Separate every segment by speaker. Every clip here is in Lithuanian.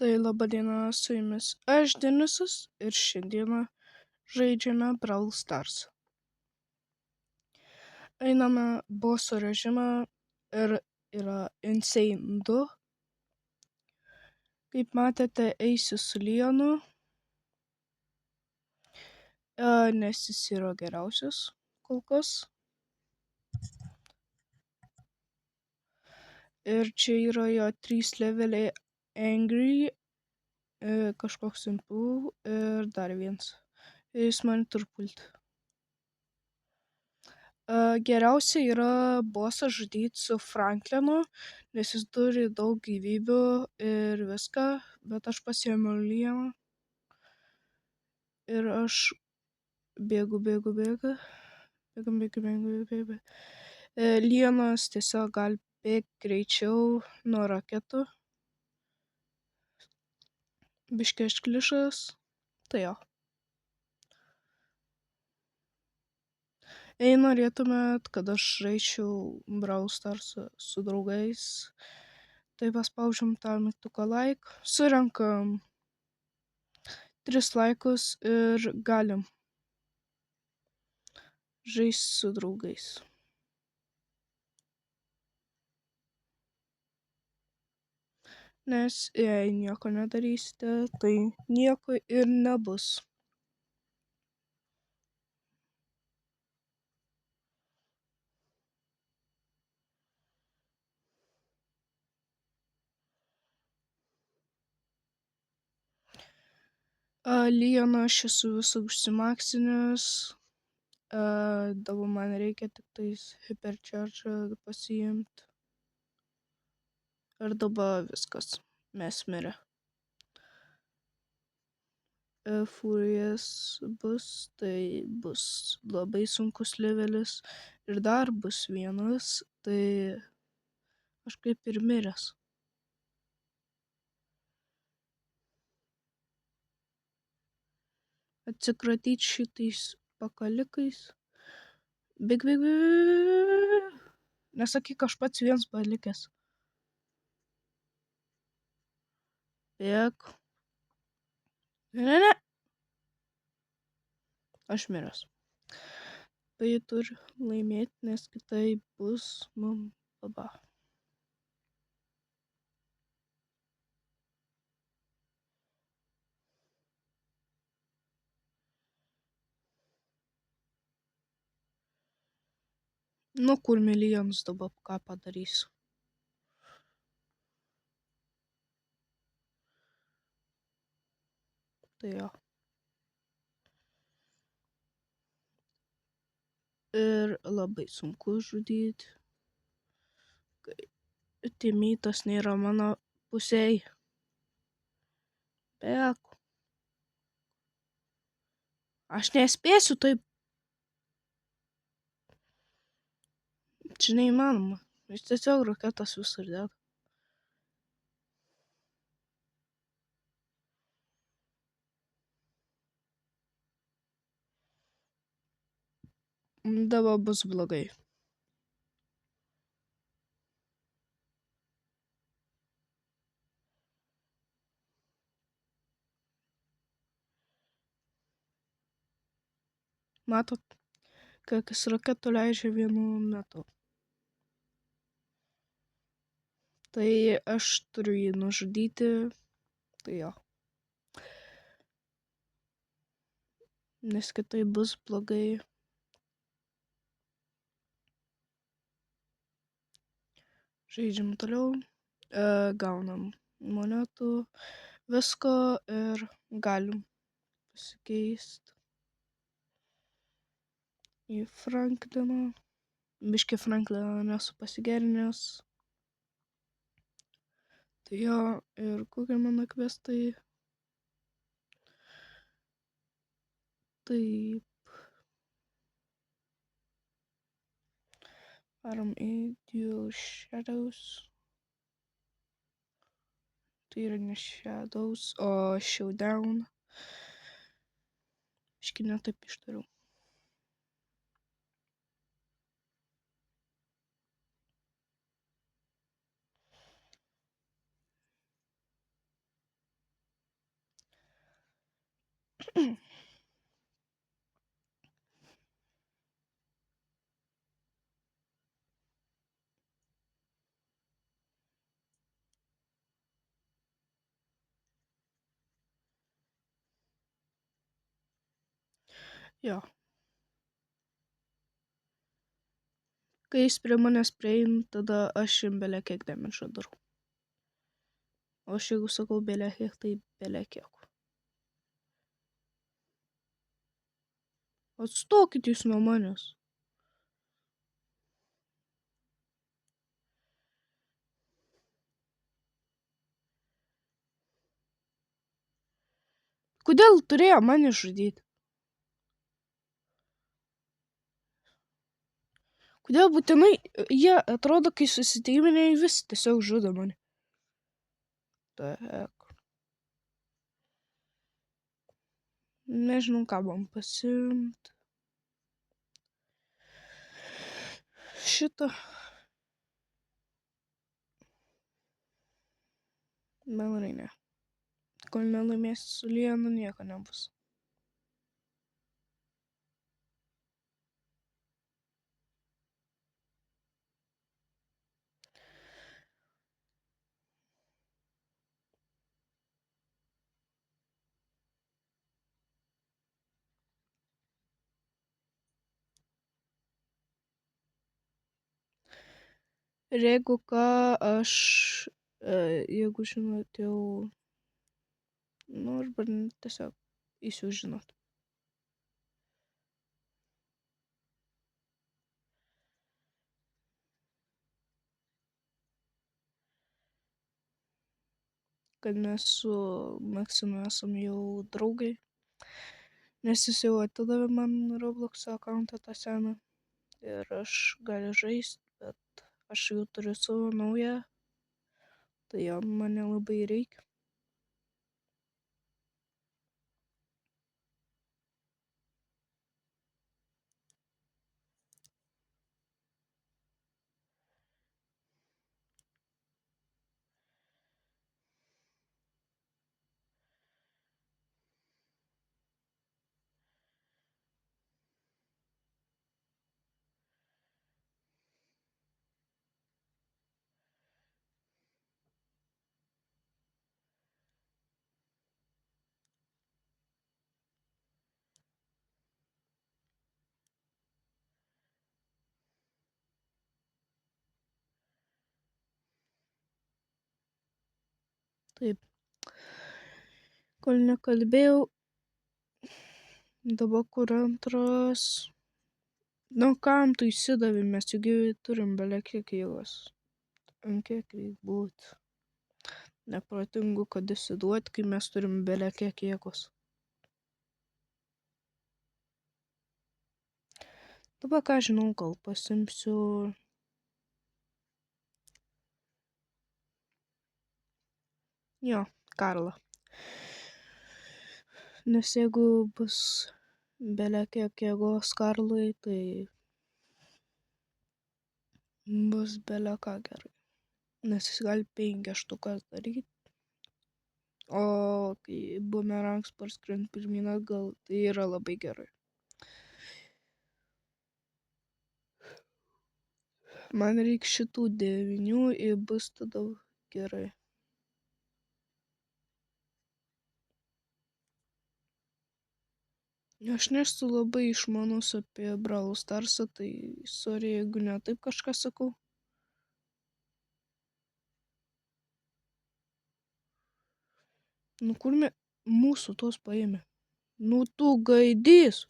Speaker 1: Tai laba diena, su jumis aš Denisas ir šiandieną žaidžiame Brawl Stars. Einame boso režimą ir yra Insane 2. Kaip matėte, eisiu su Leonu, nes jis yra geriausias kol kas. Ir čia yra jo 3 leveliai Angry, kažkoks Simple ir dar vienas. Jis man turpulti. Geriausia yra bosą žudyti su Franklinu, nes jis turi daug gyvybių ir viską, bet aš pasiėmiau Leoną ir aš bėgu. Leonas tiesiog gali bėgti greičiau nuo raketų. Biškį išklišas, tai jo. Jei norėtumėt, kad aš žaisčiau Brawl Stars su draugais, tai paspaudžiam tą mygtuką like, surenkam 3 laikus ir galim žaisti su draugais. Nes jei nieko nedarysite, tai nieko ir nebus. Leoną aš esu visą užsimaksinęs. Dabar man reikia tik tais Hypercharge pasiimti. Ir dabar viskas. Mes mirę. Furijas bus, tai bus labai sunkus levelis. Ir dar bus vienas, tai aš kaip ir miręs. Atsikratyti šitais pakalikais. Bėg. Nesakyk, aš pats vienas palikęs. Bėg. Ne. Aš miręs. Tai turi laimėti, nes kitaip bus mum baba. Nu, kur milijonus dabar ką padarysiu. Tai jo. Ir labai sunku žudyti. Timytas nėra mano pusėj. Bėk. Aš nespėsiu taip. Čia neįmanoma. Jis tiesiog raketas visur deda. Dabar bus blogai. Matot, kiek jis raketų leidžia vienu metu. Tai aš turiu jį nužudyti. Tai jo. Nes kitaip bus blogai. Žaidžiam toliau. Gaunam monetų. Visko ir galim pasikeisti į Frankliną. Biškį Frankliną nesu pasigerinęs. Tai jo, ir kokie mano kvestai. Taip. Varom į Dual Shadows. Tai yra ne Shadows, o Showdown. Biškį netaip ištariau. Jo. Kai jis prie manęs prieina, tada aš jam belekiek demedžą darau. O aš jeigu sakau belekiek, tai belekiek. Atstokit jūs nuo manęs. Kodėl turėjo mane žudyti? Kodėl būtinai jie atrodo, kai susitikiminai vis tiesiog žudo mane? The heck. Nežinau, ką man pasiimti. Šitą. Melrai ne. Kol nelaimėsi su Lienu, nieko nebus. Ir jeigu ką, aš, jeigu žinot jau, nu, arba tiesiog įsiužinot. Kad mes su Maksimu esam jau draugai. Nes jis jau atidavė man Roblox akantą tą seną. Ir aš galiu žaisti, bet aš jau turiu savo naują. Tai jam mane labai reikia. Taip. Kol nekalbėjau, dabar kur antras. Nu kam tu įsidavai, mes juk turim belekiek jėgos. Ant kiek reik būt. Neprotingu, kad įsiduot, kai mes turim belekiek jėgos. Dabar ką žinau, gal pasimsiu. Jo, Karlą. Nes jeigu bus belekiek jėgos Karlui, tai bus beleką gerai. Nes jis gali 5 štukas daryti. O kai bumerangs parskrend pirmyn atgal, tai yra labai gerai. Man reikia šitų 9 ir bus tada gerai. Aš nesu labai išmanus apie Brawl Starsą, tai sorry, jeigu ne taip kažką sakau. Nu kur mūsų tos paėmė? Nu tu gaidys.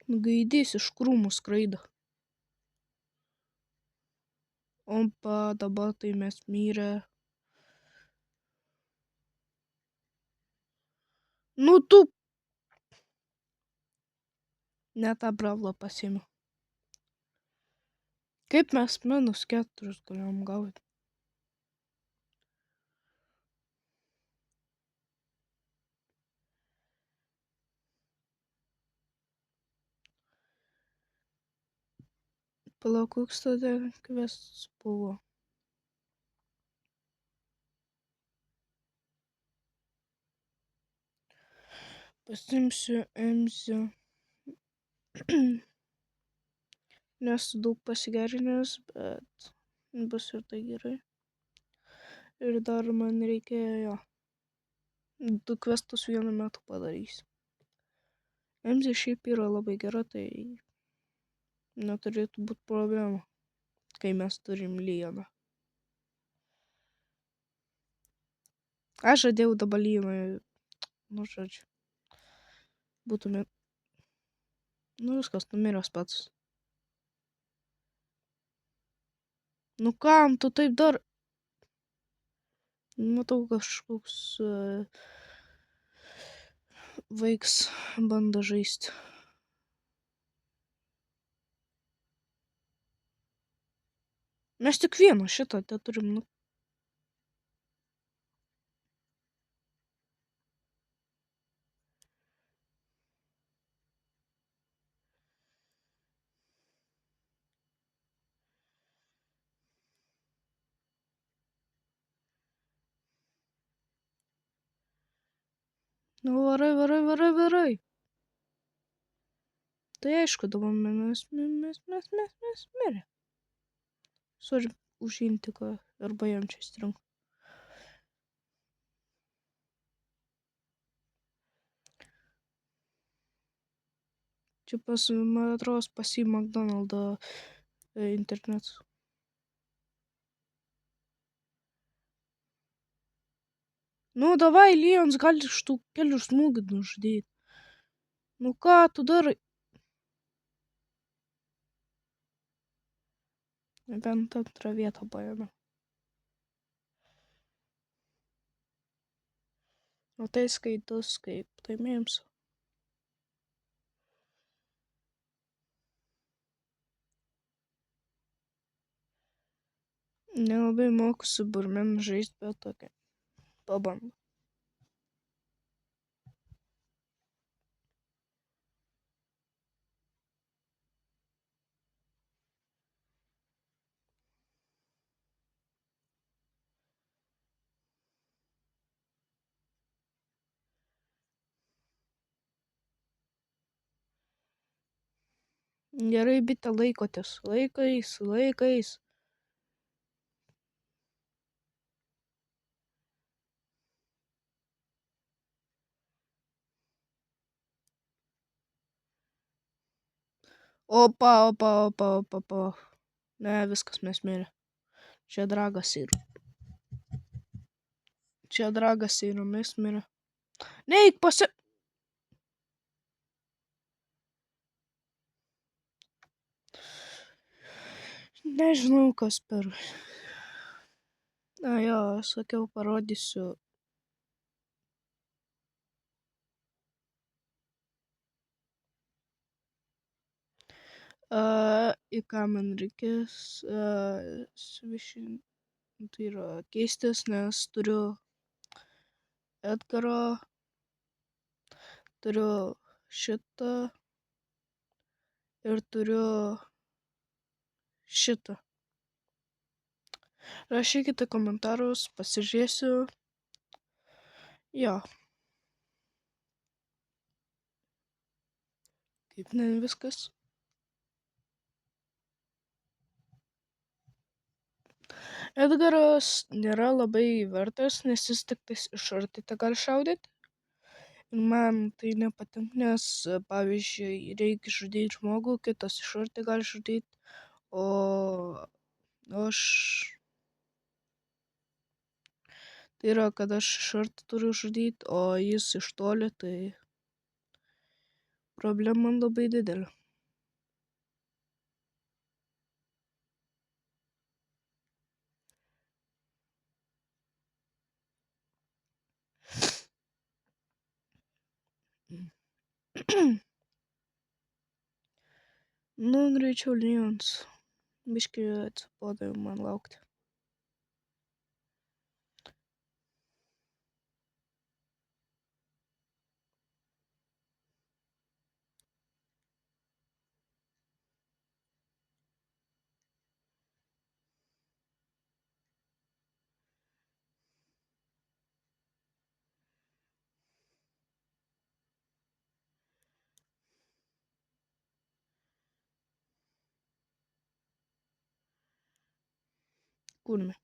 Speaker 1: Gaidys iš krūmų skraido. Ompa, dabar tai mes mirę. Nu tu. Ne tą bravlą pasiėmiau. Kaip mes -4 galėjom gauti? Palauk, koks tada kviestas buvo? Pasiimsiu Emzį. Nesu daug pasigerinęs, bet bus ir tai gerai. Ir dar man reikėjo 2 questus vienu metu padarysiu. Emzė šiaip yra labai gera, tai neturėtų būti problemų, kai mes turim Leoną. Aš žadėjau dabar Leonui, žodžiu, būtume... viskas, numiręs pats. Kam tu taip dar... Matau, kažkoks vaiks bando žaisti. Mes tik vieną šitą turim. Varai. Tai aišku, dabar mes mirė. Sorry už intiką arba jam čia stringu. Čia man atrodo, pas į McDonald'ą internetas. Davai, Leons, gali iš tų kelių smūgių nužudyti. Ką tu darai? Bent antrą vietą paėmė. O tai skaitus kaip laimėjams. Nelabai moku su burmenu žaisti, bet tokia. Pabandau. Gerai, bitė, laikotės. Laikais. Opa. Ne, viskas, mes mirė. Čia dragas yra. Mes mirė. Neik pasi... Nežinau, kas per... Jo, sakiau, parodysiu. Į ką man reikės svišinti. Tai yra keistis, nes turiu Edgaro, turiu šitą ir turiu šitą. Rašykite komentarus, pasižiūrėsiu. Jo. Kaip ne viskas. Edgaras nėra labai vertas, nes jis tik tais iš arti gali šaudyti. Ir man tai nepatinka, nes, pavyzdžiui, reikia žudyti žmogų, kitas iš arti gali žudyti, o aš... Tai yra, kad aš iš arti turiu žudyti, o jis iš toli, tai problema man labai didelė. Greičiau Leons. Biškį atsibodo man laukti. Kurmi.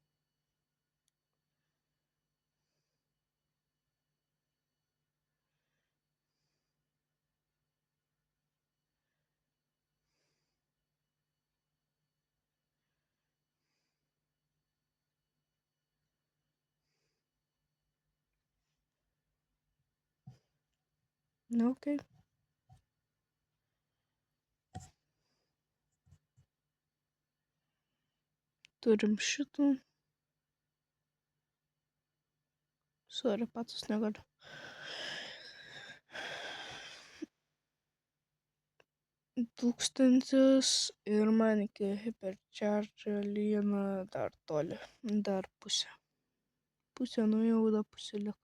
Speaker 1: Na, okei. Turim šitą. Sorry, pats negaliu. Tūkstantis ir man iki Hypercharge dar toli. Dar pusė. Pusė nuėjau, dar pusė liko.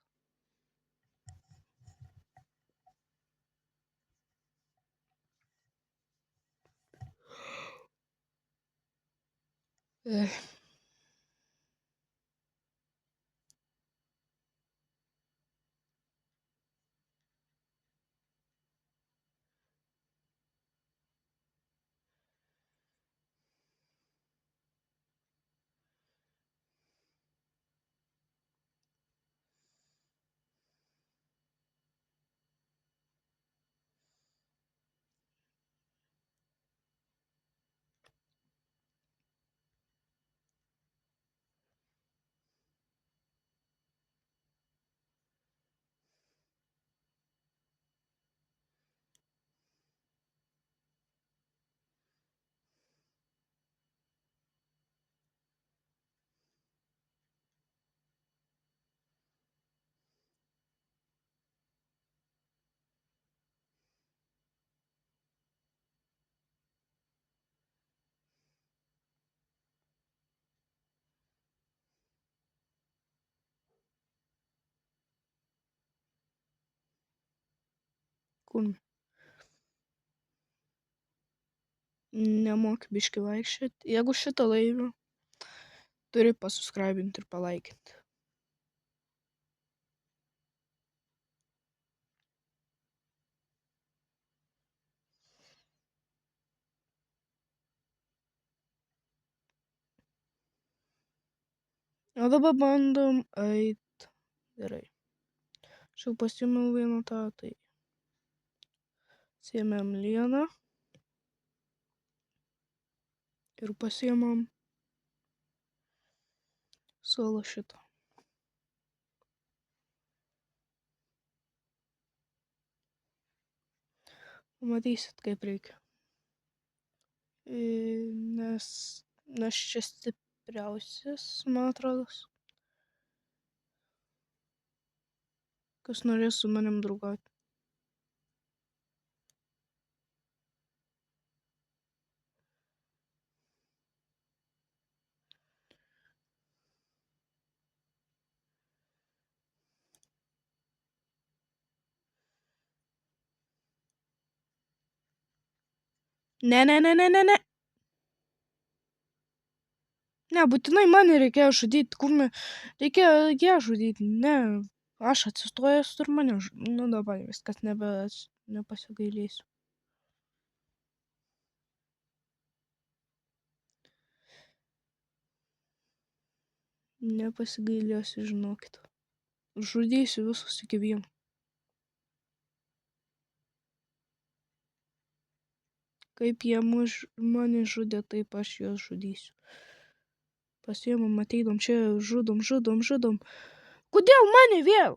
Speaker 1: Kurmi. Nemoki biški vaikščioti. Jeigu šitą laimiu, turi pasubscribinti ir palaikinti. O dabar bandom eit. Gerai. Aš jau pasiėmiau vieną tą, tai siėmėm lieną. Ir pasiėmam solo šitą. Matysit, kaip reikia. Nes čia stipriausias, man atrodo. Kas norės su manim draugauti. Ne. Nebūtinai mane reikėjo žudyti, Kurmi. Reikėjo ją žudyti, ne. Aš atsistojęs ir mane žudyti. Nu dabar viskas, nepasigailėsiu. Nepasigailėsiu, žinokit. Žudysiu visus iki vieno. Kaip jie mane žudė, taip aš juos žudysiu. Pasiėmam, ateidom čia, žudom. Kodėl mane vėl?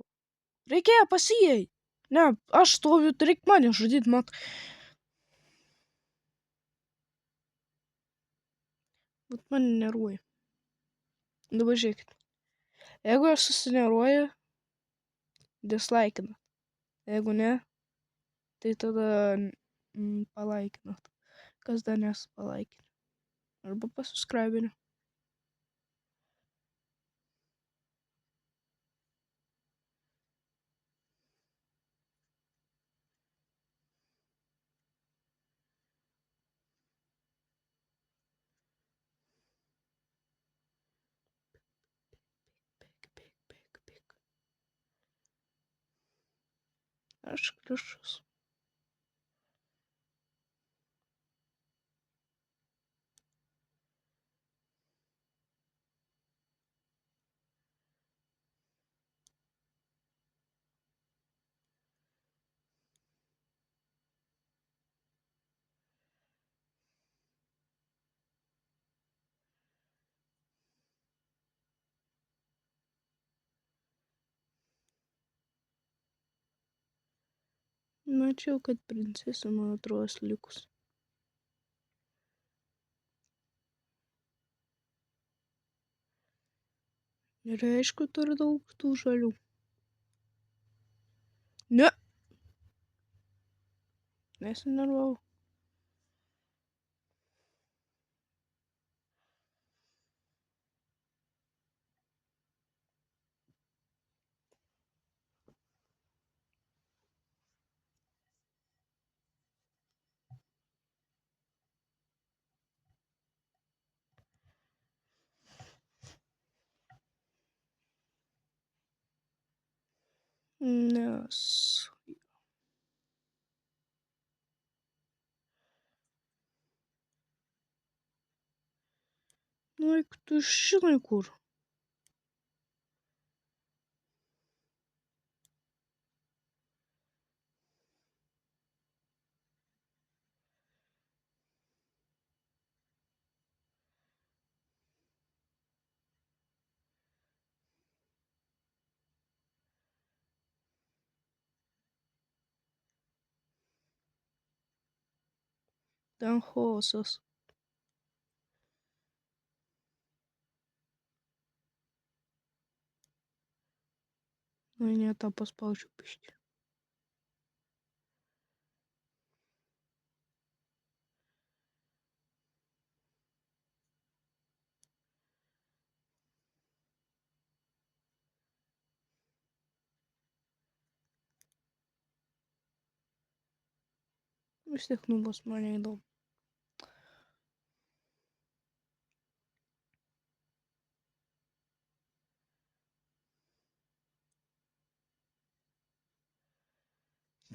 Speaker 1: Reikėjo pasijai. Ne, aš stoviu, tai reik mane žudyti, mat. Bet mane nervuoja. Dabar žiūrėkit. Jeigu aš susinervuoju, dislaikinat. Jeigu ne, tai tada palaikinat. Kas dar nesupalaikinę. Arba pasubscribinę. Bėk. Aš kliušus. Mačiau, kad princesė, man atrodo, likus. Ir aišku, turi daug tų žalių. Ne, nesinervau. Nes. Nu, eik tu žinai kur. Ten chaosas. Nu, ne tą paspaudžiu biškį. Vis tiek nubos man neįdomu.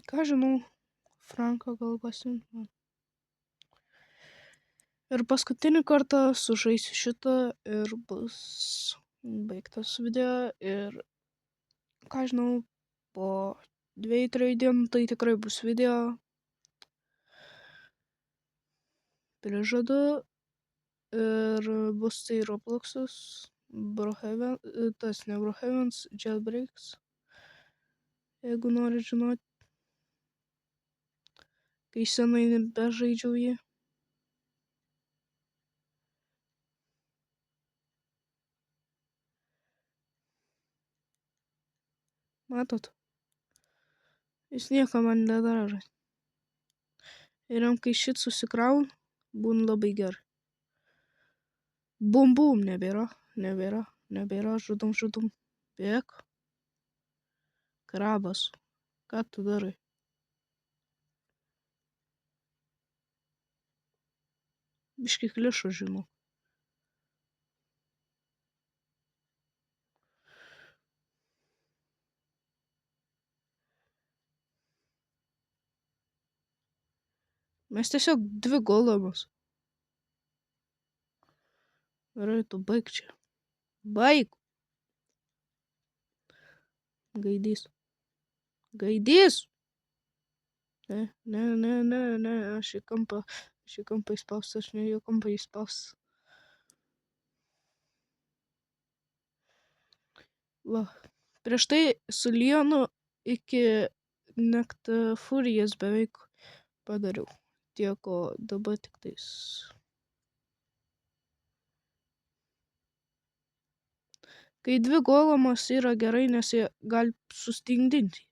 Speaker 1: Ką žinau, Franką gal pasiimt man. Ir paskutinį kartą sužaisiu šitą ir bus baigtas video. Ir ką žinau, po 2-3 dienų tai tikrai bus video. Prižadu. Ir bus tai Robloxas, Brookhaven, tas ne Brookhavens, Jailbreaks. Jeigu nori žinoti, kai senai nebežaidžiau jį. Matot? Jis nieko man nedaro. Ir jam kai šit susikraun, būna labai gerai. Bum bum, nebėra, žudom. Bėk. Krabas. Ką tu darai? Biški klišo, žinau. Mes tiesiog 2 golomus. Gerai, tu baik čia. Baik. Gaidys. Ne, aš į kampą įspausiu, aš ne į kampą įspausiu. Va, prieš tai su Leonu iki Nekt Furijas beveik padariau. Tiek, o dabar tik tais. Kai 2 golomas yra gerai, nes jie gali sustingdinti.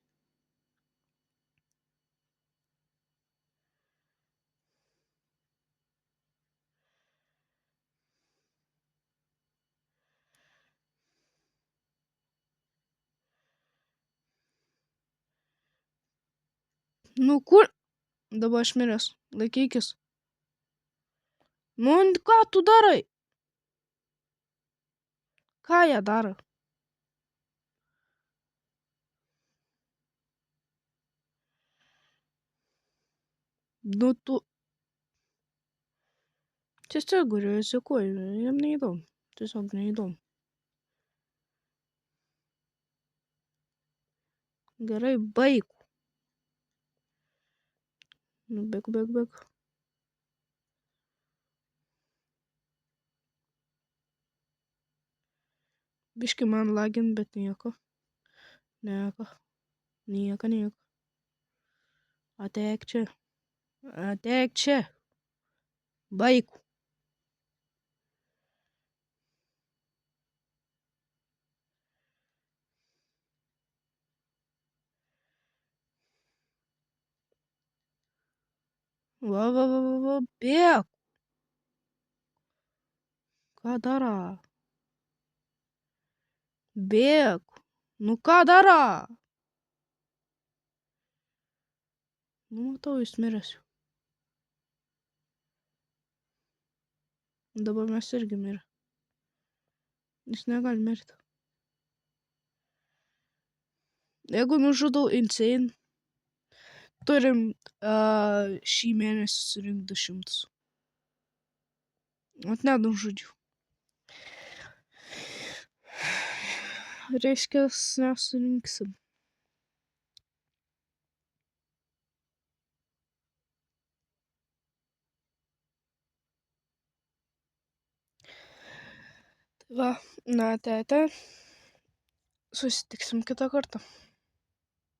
Speaker 1: Nu kur? Dabar aš miręs. Laikykis. Nu ką tu darai? Ką jie daro? Nu tu. Tiesiog rizikuoju, jam neįdomu. Tiesiog neįdomu. Gerai, baik. Nu, bėk. Biški man lagint, bet nieko. Nieko. Ateik čia. Ateik čia. Baik. Va, bėk. Ką dara? Bėk. Nu ką dara? Nu matau, jis miręs. Dabar mes irgi mirę. Jis negali mirti. Jeigu nužudau insane, turim šį mėnesį surinkti 200. Ot nenužudžiau. Reiškia, nesurinksim. Tai va, na, tete. Susitiksim kitą kartą.